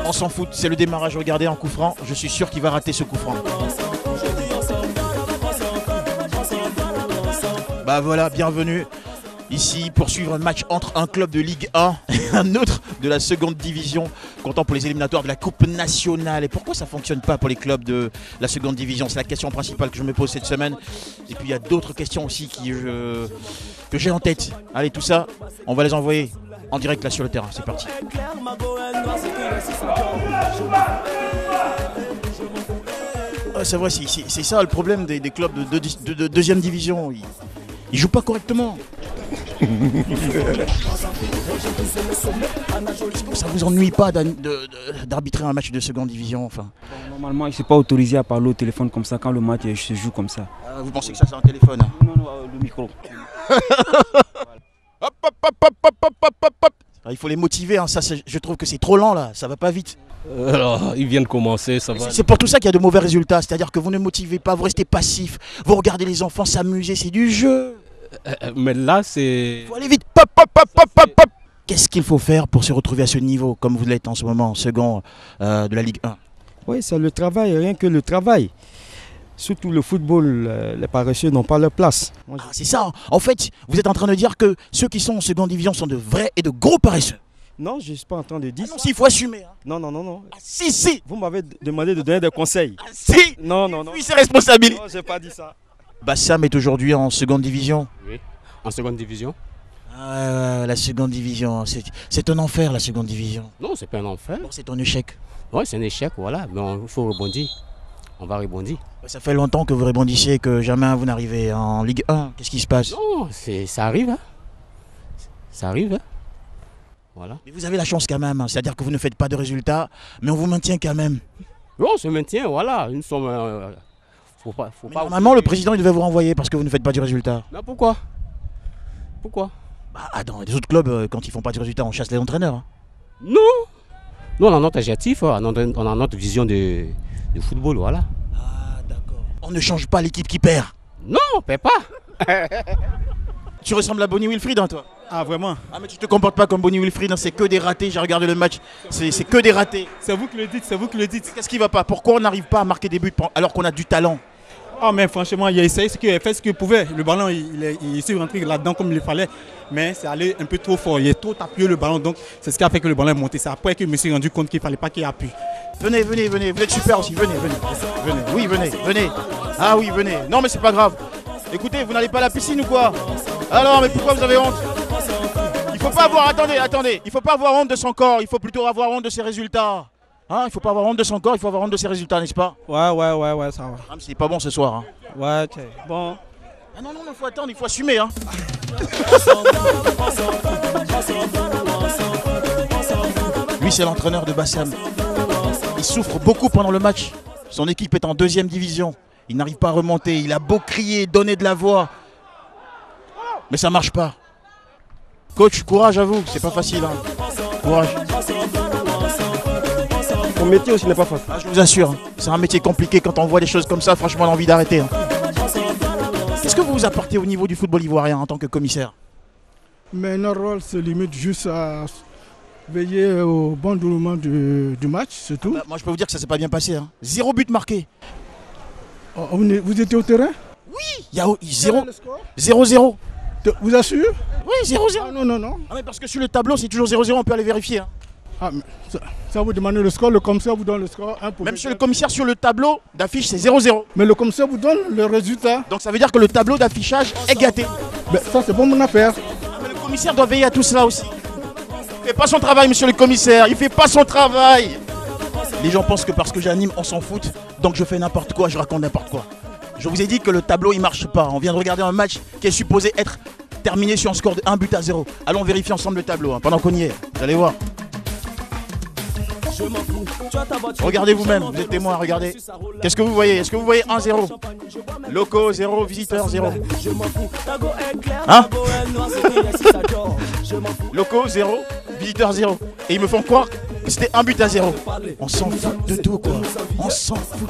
On s'en fout, c'est le démarrage. Regardez en coup franc, je suis sûr qu'il va rater ce coup franc. Bah voilà, bienvenue ici pour suivre un match entre un club de Ligue 1 et un autre de la seconde division, comptant pour les éliminatoires de la Coupe nationale. Et pourquoi ça ne fonctionne pas pour les clubs de la seconde division? C'est la question principale que je me pose cette semaine. Et puis il y a d'autres questions aussi que j'ai en tête. Allez, tout ça, on va les envoyer en direct là sur le terrain. C'est parti. C'est vrai, c'est ça le problème des clubs de deuxième division. Ils jouent pas correctement. Ça vous ennuie pas d'arbitrer un match de seconde division enfin? Normalement, il ne s'est pas autorisé à parler au téléphone comme ça quand le match se joue comme ça. Vous pensez que ça c'est un téléphone? Non, le micro. Hop, hop, hop, hop, hop, hop, hop, hop, hop. Il faut les motiver, hein. Ça, je trouve que c'est trop lent là, ça va pas vite. Alors, ils viennent de commencer, ça va. C'est pour tout ça qu'il y a de mauvais résultats, c'est-à-dire que vous ne motivez pas, vous restez passif, vous regardez les enfants s'amuser, c'est du jeu. Mais là, c'est... Il faut aller vite, pop, pop, pop, pop, pop, pop. Qu'est-ce qu'il faut faire pour se retrouver à ce niveau, comme vous l'êtes en ce moment, second de la Ligue 1? Oui, c'est le travail, rien que le travail. Surtout le football, les paresseux n'ont pas leur place. C'est ça, en fait, vous êtes en train de dire que ceux qui sont en seconde division sont de vrais et de gros paresseux. Non, je ne suis pas en train de dire ça. Non, s'il faut assumer. Hein. Non. Ah, si. Vous m'avez demandé de donner des conseils. Ah, si. Non. Oui, c'est responsabilité. Non, je n'ai pas dit ça. Bassam est aujourd'hui en seconde division. Oui, en seconde division. La seconde division, c'est un enfer la seconde division. Non, c'est pas un enfer. Bon, c'est un échec. Oui, c'est un échec, voilà. Mais il faut rebondir. On va rebondir. Ça fait longtemps que vous rebondissez et que jamais vous n'arrivez en Ligue 1. Qu'est-ce qui se passe? Non, ça arrive. Hein. Ça arrive. Hein. Voilà. Mais vous avez la chance quand même, hein. C'est-à-dire que vous ne faites pas de résultats, mais on vous maintient quand même. Non, on se maintient, voilà. Nous sommes... faut pas normalement, le président il devait vous renvoyer parce que vous ne faites pas du résultat. Mais pourquoi? Bah, dans les autres clubs, quand ils font pas du résultat, on chasse les entraîneurs. Hein. Non. Nous, on a notre adjectif, on a notre vision de football, voilà. Ah, d'accord. On ne change pas l'équipe qui perd. Non, on ne perd pas. Tu ressembles à Bonnie Wilfried, hein, toi? Ah, vraiment? Ah, mais tu te comportes pas comme Bonnie Wilfried, hein, c'est que des ratés. J'ai regardé le match, c'est que des ratés. C'est vous qui le dites, Qu'est-ce qui va pas? Pourquoi on n'arrive pas à marquer des buts alors qu'on a du talent? Ah, mais franchement, il a essayé il a fait ce qu'il pouvait. Le ballon, il est rentré là-dedans comme il fallait. Mais c'est allé un peu trop fort. Il est trop appuyé le ballon. Donc, c'est ce qui a fait que le ballon est monté. C'est après que je me suis rendu compte qu'il ne fallait pas qu'il appuie. Venez. Vous êtes super aussi. Venez. Oui, venez. Ah oui, venez. Non, mais c'est pas grave. Écoutez, vous n'allez pas à la piscine ou quoi? Alors, mais pourquoi vous avez honte? Il faut pas avoir... Attendez. Il faut pas avoir honte de son corps. Il faut plutôt avoir honte de ses résultats. Hein, il faut pas avoir honte de son corps, il faut avoir honte de ses résultats, n'est-ce pas? Ouais, ça va. Ah, mais c'est pas bon ce soir. Hein. Ouais, ok. Bon. Ah non, il faut attendre, il faut assumer. Hein. Lui, c'est l'entraîneur de Bassam. Il souffre beaucoup pendant le match. Son équipe est en deuxième division. Il n'arrive pas à remonter. Il a beau crier, donner de la voix. Mais ça marche pas. Coach, courage à vous, c'est pas facile. Hein. Courage. Mon métier aussi n'est pas facile. Ah, je vous assure, hein. C'est un métier compliqué. Quand on voit des choses comme ça, franchement, on a envie d'arrêter. Hein. Qu'est-ce que vous vous apportez au niveau du football ivoirien en tant que commissaire? Mais notre rôle se limite juste à veiller au bon déroulement du match, c'est tout. Moi, je peux vous dire que ça s'est pas bien passé. Hein. 0 but marqué. Oh, vous étiez au terrain? Oui, il y a 0-0. Vous assurez? Oui, 0-0. Ah, non. Ah, mais parce que sur le tableau, c'est toujours 0-0, on peut aller vérifier. Hein. Ah, mais ça vous demande le score, le commissaire vous donne le score. Même sur le commissaire, sur le tableau d'affiche, c'est 0-0. Mais le commissaire vous donne le résultat. Donc ça veut dire que le tableau d'affichage est gâté. Mais ça, c'est pas mon affaire. Ah, mais le commissaire doit veiller à tout cela aussi. Il fait pas son travail, monsieur le commissaire. Il fait pas son travail. Les gens pensent que parce que j'anime, on s'en fout. Donc je fais n'importe quoi, je raconte n'importe quoi. Je vous ai dit que le tableau, il marche pas. On vient de regarder un match qui est supposé être terminé sur un score de 1-0. Allons vérifier ensemble le tableau, hein, pendant qu'on y est. Vous allez voir. Regardez vous-même, vous êtes témoin, regardez. Qu'est-ce que vous voyez? Est-ce que vous voyez 1-0? Locaux 0, visiteurs 0. Hein? Locaux 0, visiteurs 0. Et ils me font croire que c'était 1-0. On s'en fout de tout, quoi. On s'en fout.